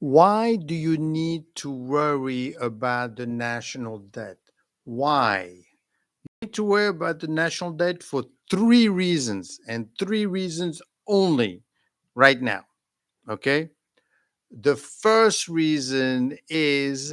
Why do you need to worry about the national debt? Why? You need to worry about the national debt for three reasons, and three reasons only right now. Okay? The first reason is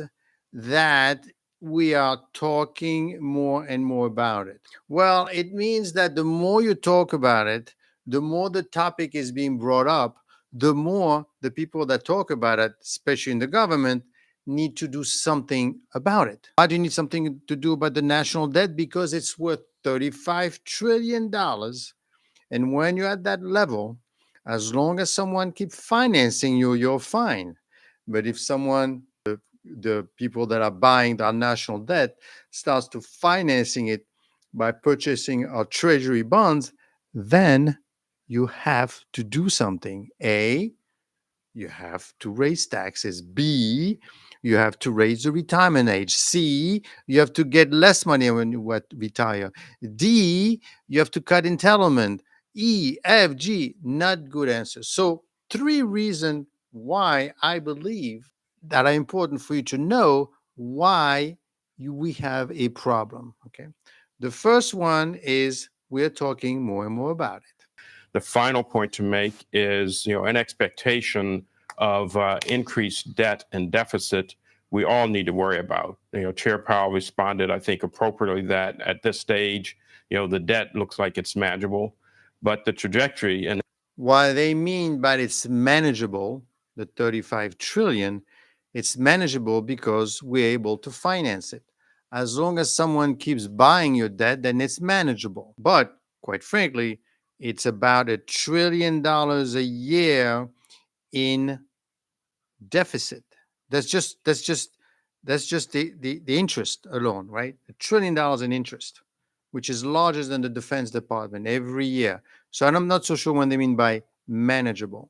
that we are talking more and more about it. Well, it means that the more you talk about it, the more the topic is being brought up, the more the people that talk about it, especially in the government, need to do something about it. Why do you need something to do about the national debt? Because it's worth $35 trillion. And when you're at that level, as long as someone keeps financing you, you're fine. But if someone, the people that are buying our national debt, starts to financing it by purchasing our treasury bonds, then you have to do something. A, you have to raise taxes. B, you have to raise the retirement age. C, you have to get less money when you retire. D, you have to cut entitlement. E, F, G, not good answers. So, three reasons why I believe that are important for you to know why we have a problem. Okay. The first one is we're talking more and more about it. The final point to make is, an expectation of increased debt and deficit we all need to worry about. Chair Powell responded, I think, appropriately that at this stage, the debt looks like it's manageable, but the trajectory and what they mean by it's manageable, the 35 trillion, it's manageable because we're able to finance it. As long as someone keeps buying your debt, then it's manageable. But quite frankly, it's about $1 trillion a year in deficit. That's just the interest alone, right? $1 trillion in interest, which is larger than the Defense Department every year. So I'm not so sure what they mean by manageable.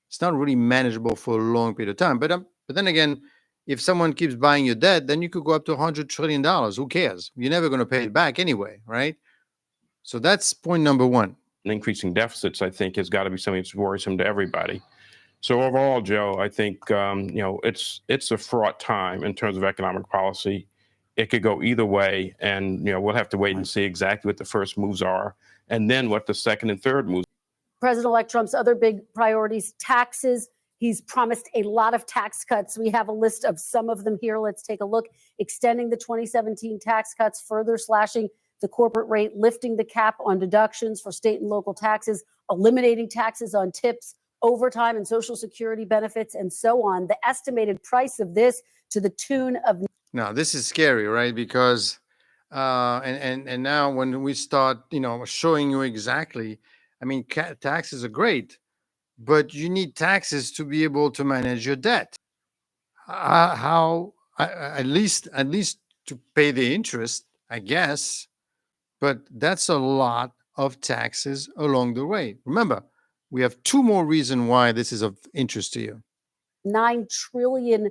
It's not really manageable for a long period of time. But then again, if someone keeps buying your debt, then you could go up to $100 trillion. Who cares? You're never going to pay it back anyway, right? So that's point number one. increasing deficits, I think, has got to be something that's worrisome to everybody. So overall, Joe, I think it's a fraught time in terms of economic policy. It could go either way, and we'll have to wait and see exactly what the first moves are, and then what the second and third moves. President-elect Trump's other big priorities: taxes. He's promised a lot of tax cuts. We have a list of some of them here. Let's take a look. Extending the 2017 tax cuts, further slashing the corporate rate, lifting the cap on deductions for state and local taxes, eliminating taxes on tips, overtime and Social Security benefits, and so on. The estimated price of this to the tune of... Now, this is scary, right? Because and now when we start, showing you exactly, I mean, taxes are great, but you need taxes to be able to manage your debt. How at least to pay the interest, I guess, but that's a lot of taxes along the way. Remember, we have two more reasons why this is of interest to you. $9 trillion.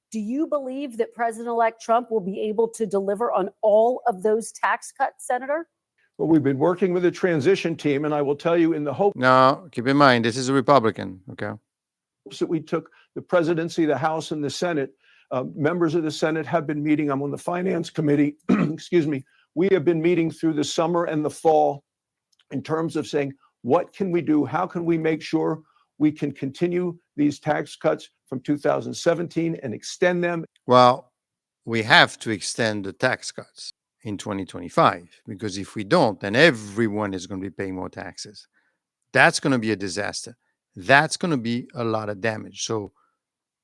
Do you believe that President-elect Trump will be able to deliver on all of those tax cuts, Senator? Well, we've been working with the transition team, and I will tell you, in the hope... Now, keep in mind, this is a Republican, okay? ...that we took the presidency, the House, and the Senate. Members of the Senate have been meeting. I'm on the Finance Committee. Excuse me. We have been meeting through the summer and the fall in terms of saying, what can we do? How can we make sure we can continue these tax cuts from 2017 and extend them? Well, we have to extend the tax cuts in 2025, because if we don't, then everyone is going to be paying more taxes. That's going to be a disaster. That's going to be a lot of damage. So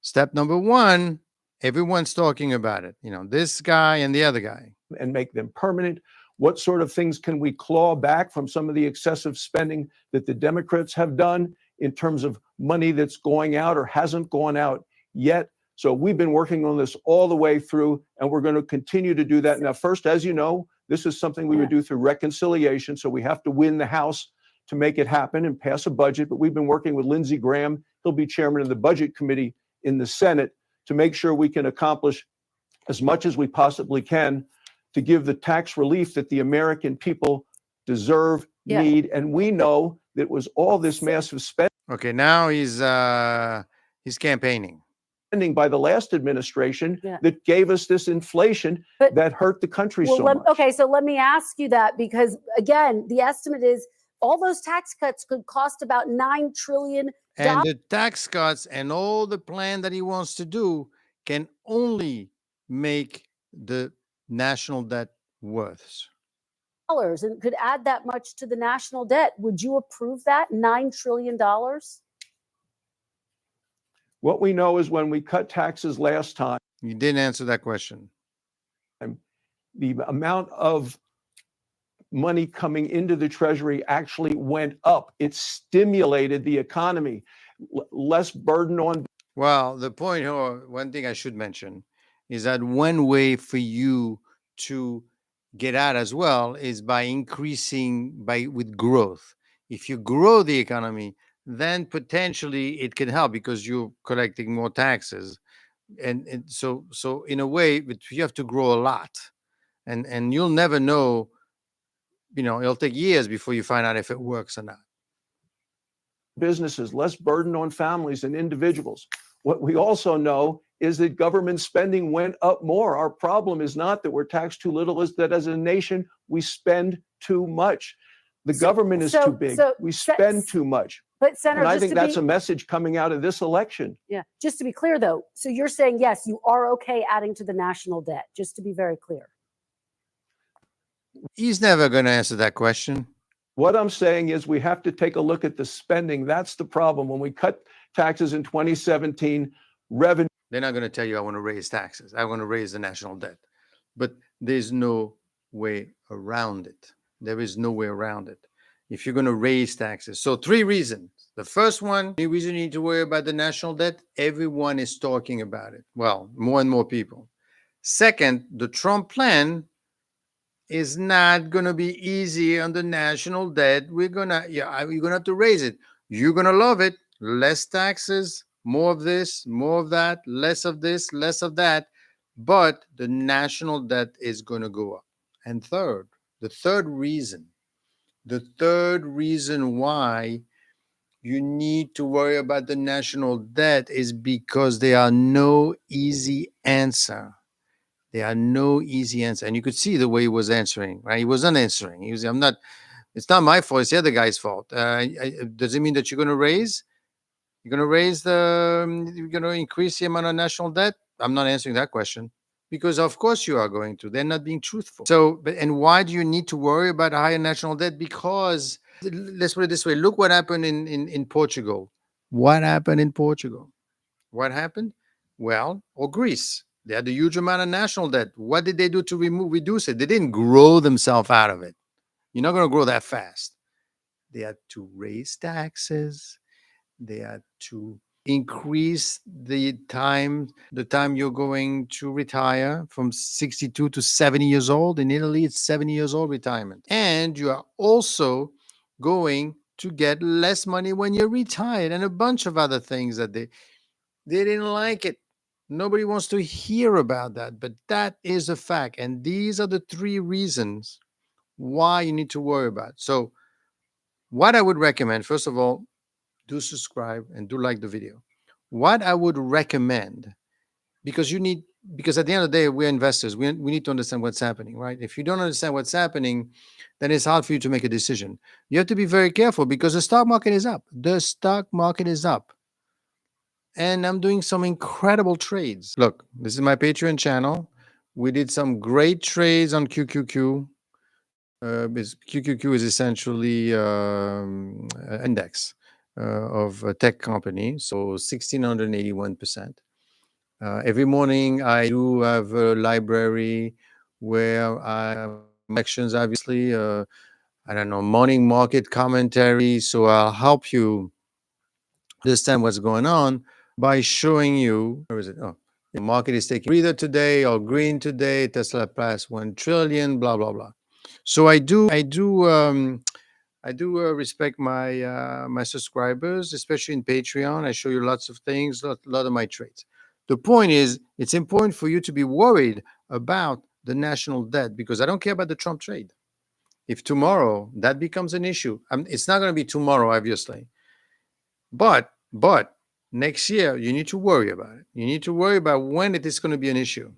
step number one, everyone's talking about it. This guy and the other guy. And make them permanent. What sort of things can we claw back from some of the excessive spending that the Democrats have done in terms of money that's going out or hasn't gone out yet? So we've been working on this all the way through, and we're going to continue to do that. Now, first, as you know, this is something we would do through reconciliation. So we have to win the House to make it happen and pass a budget. But we've been working with Lindsey Graham. He'll be chairman of the Budget Committee in the Senate to make sure we can accomplish as much as we possibly can to give the tax relief that the American people deserve, need. And we know that it was all this massive spending. Okay, now he's He's campaigning. Spending by the last administration Yeah. that gave us this inflation But- that hurt the country so much. Okay, so let me ask you that, because again, the estimate is all those tax cuts could cost about $9 trillion. And the tax cuts and all the plan that he wants to do can only make the national debt worse. And could add that much to the national debt. Would you approve that? $9 trillion? What we know is when we cut taxes last time, You didn't answer that question. the amount of money coming into the Treasury actually went up. It stimulated the economy. Less burden on. Well, the point, or one thing I should mention, is that one way for you to get out as well is by increasing with growth. If you grow the economy, then potentially it can help because you're collecting more taxes. And so in a way, but you have to grow a lot. And you'll never know, it'll take years before you find out if it works or not. Businesses, less burden on families and individuals. What we also know is that government spending went up more. Our problem is not that we're taxed too little, is that as a nation, we spend too much. The government is too big. We spend too much. But Senator, and I think that's a message coming out of this election. Yeah. Just to be clear, though, so you're saying, yes, you are okay adding to the national debt, just to be very clear. He's never going to answer that question. What I'm saying is we have to take a look at the spending. That's the problem. When we cut taxes in 2017, revenue. They're not going to tell you, I want to raise taxes. I want to raise the national debt. But there's no way around it. There is no way around it. If you're going to raise taxes. So 3 reasons. The first one, the reason you need to worry about the national debt, everyone is talking about it. Well, more and more people. Second, the Trump plan is not going to be easy on the national debt. You're going to have to raise it. You're going to love it. Less taxes, more of this, more of that, less of this, less of that. But the national debt is going to go up. And third, the third reason why you need to worry about the national debt is because there are no easy answer. There are no easy answer. And you could see the way he was answering, right? He wasn't answering. He was, it's not my fault. It's the other guy's fault. Does it mean that you're going to raise? You're going to increase the amount of national debt? I'm not answering that question because of course you are going to. They're not being truthful. So, and why do you need to worry about a higher national debt? Because let's put it this way. Look what happened in Portugal. What happened in Portugal? What happened? Well, or Greece. They had a huge amount of national debt. What did they do to reduce it? They didn't grow themselves out of it. You're not going to grow that fast. They had to raise taxes. They had to increase the time you're going to retire from 62 to 70 years old. In Italy, it's 70 years old retirement. And you are also going to get less money when you're retired and a bunch of other things that they didn't like it. Nobody wants to hear about that, but that is a fact. And these are the 3 reasons why you need to worry about it. So what I would recommend, first of all, do subscribe and do like the video. What I would recommend, because at the end of the day, we're investors. We need to understand what's happening, right? If you don't understand what's happening, then it's hard for you to make a decision. You have to be very careful because the stock market is up. The stock market is up. And I'm doing some incredible trades. Look, this is my Patreon channel. We did some great trades on QQQ. QQQ is essentially an index of a tech company, so 1,681%. Every morning I do have a library where I have collections, obviously, morning market commentary. So I'll help you understand what's going on by showing you, where is it? Oh, the market is taking breather today or green today, Tesla passed 1 trillion, blah, blah, blah. So I do respect my subscribers, especially in Patreon. I show you lots of things, a lot of my trades. The point is, it's important for you to be worried about the national debt because I don't care about the Trump trade. If tomorrow that becomes an issue, it's not going to be tomorrow, obviously. But next year, you need to worry about it. You need to worry about when it is going to be an issue.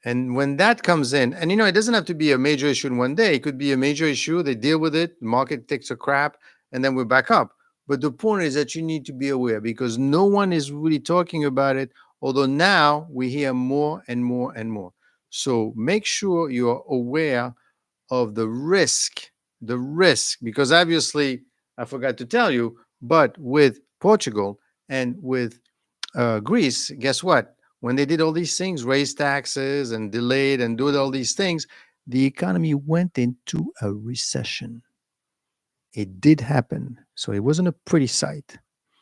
And when that comes in, and it doesn't have to be a major issue in one day. It could be a major issue. They deal with it. The market takes a crap, and then we're back up. But the point is that you need to be aware, because no one is really talking about it. Although now we hear more and more and more. So make sure you're aware of the risk, because obviously I forgot to tell you, but with Portugal and with Greece, guess what? When they did all these things, raised taxes and delayed and did all these things, the economy went into a recession. It did happen. So it wasn't a pretty sight.